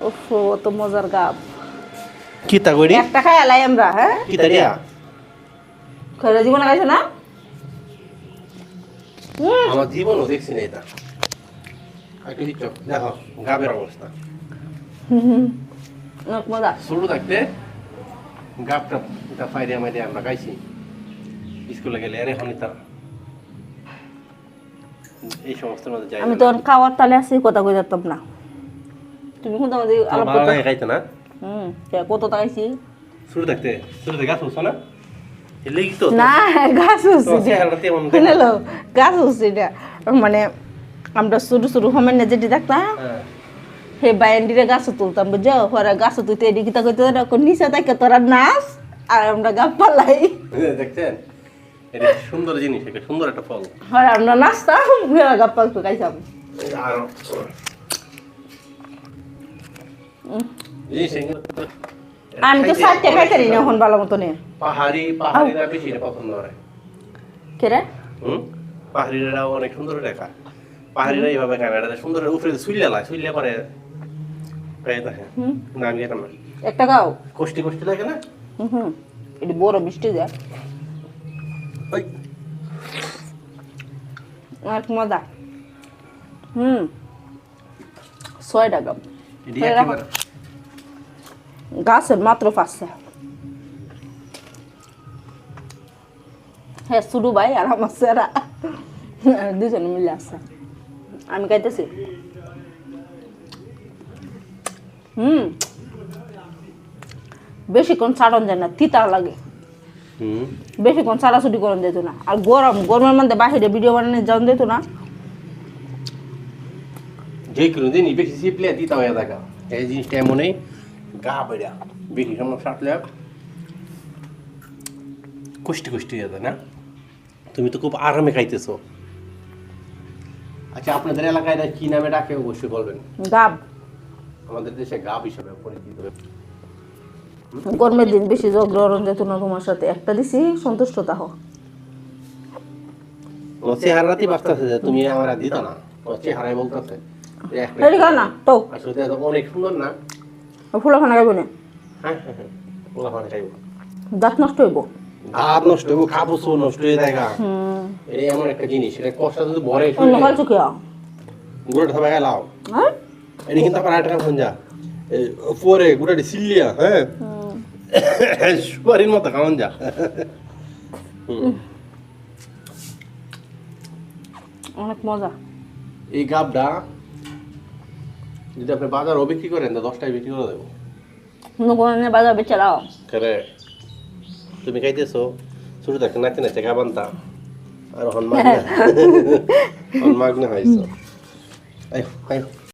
উফ তো মজার গাব কি তা করি একটা খাই আলাই আমরা হ্যাঁ কি তা রিয়া খয়রা জীবনে খাইছো না আমার জীবনও দেখছি না এটা একটু দিচ্ছ দেখো গাবের অবস্থা অনেক মজা শুরু থাকতে গাবটা এটা ফাইরিয়া মাইরিয়া আমরা খাইছি স্কুলে গেলে আর এখন এটা এই সমস্ত মধ্যে যাই আমি তো খাওয়ার তালে আছি কথা কই যেতাম না তুমি কোন আমাদের আলাপ ভালো করতে লাগে খাইতে না কত টাকাইছি শুরু থাকতে গাছ উঠছো না এলেই তো না গাছ তো উঠছি চেহারাটা তেমন শুনেলো গাছ উঠছি এটা মানে আমরা শুরু শুরু হমেন না যেটি দেখতাম হ্যাঁ হে বাইন্ডিরে গাছ তুলতাম বুঝছো পরে গাছ তুলতে এদিকে তা কইতে এরকম নিচে থাকে তোরা নাচ আর আমরা গা পালাই দেখছেন এটা সুন্দর জিনিস এটা সুন্দর একটা ফল আর আমরা নাচতাম গা পাল খাইতাম আর জিনিস আমি তো সাথে খাইতারি না এখন ভালো মতো নিয়ে পাহাড়িরা বেশি এটা পছন্দ করে কে রে পাহাড়িরাও অনেক সুন্দর দেখা পাহাড়িরা এইভাবে খায় এটা সুন্দর উপরে সুইলা করে খাই থাকে না আমি এটা না একটা গাও কষ্টি লাগে না এটা বড় মিষ্টি যায় ওই অনেক মজা 6 টাকা এটি একেবারে গাছের মাত্র 5 হ্যাঁ শুরু ভাই আর আমার সেরা দুজনে মিলে আছে আমি খাইতেছি বেশিক্ষণ ছাড়ন যায় না তিতা লাগে বেশিক্ষণ ছাড়াছুটি করেন যেত না আর গরমের মধ্যে বাহিরে ভিডিও বানানো যাওয়া যেত না যে কোনো দিনই বেশি সিপলে দিতে হয়ে দেখা এই জিনিসটা এমনই গা বেড়া বেশি সময় সাটলে কষ্টি হয়ে যায় না তুমি তো খুব আরামে খাইতেছো আচ্ছা আপনাদের এলাকায় এটা কি নামে ডাকে অবশ্যই বলবেন গাব আমাদের দেশে গাব হিসাবে পরিচিত গরমের দিন বেশি ঝগড়া যেত না তোমার সাথে একটা দিছি সন্তুষ্ট তাহ ও চেহারাতেই বাঁচতেছে যে তুমি আমার দিত না ও চেহারায় বলতেছে না তো আসলে তো অনেক সুন্দর না ফুলা খানা খাইব না হ্যাঁ ওলা মানে খাইব দাঁত নষ্ট হইব দাঁত নষ্ট হইব খাবো নষ্ট হয়ে যায় এটা এমন একটা জিনিস এটা কষ্ট যদি ভরে খাইছো কে গুড়াটা সবাই লাও হ্যাঁ এটা কিন্তু আপনার আটকা খঞ্জা পরে গুড়াটি সিলিয়া হ্যাঁ সুপারির মতো খাওয়ান যা অনেক মজা এই গাবটা যদি আপনি বাজারও বিক্রি করেন তো 10 টাকায় বিক্রি করে দেবো নগরনে বাজার বেচে লাও করে তুমি খাইতেছো শুরু থাকে নাচতে গাবান্তা আর হন মাগনা হন মাগনা হয়েছ আয়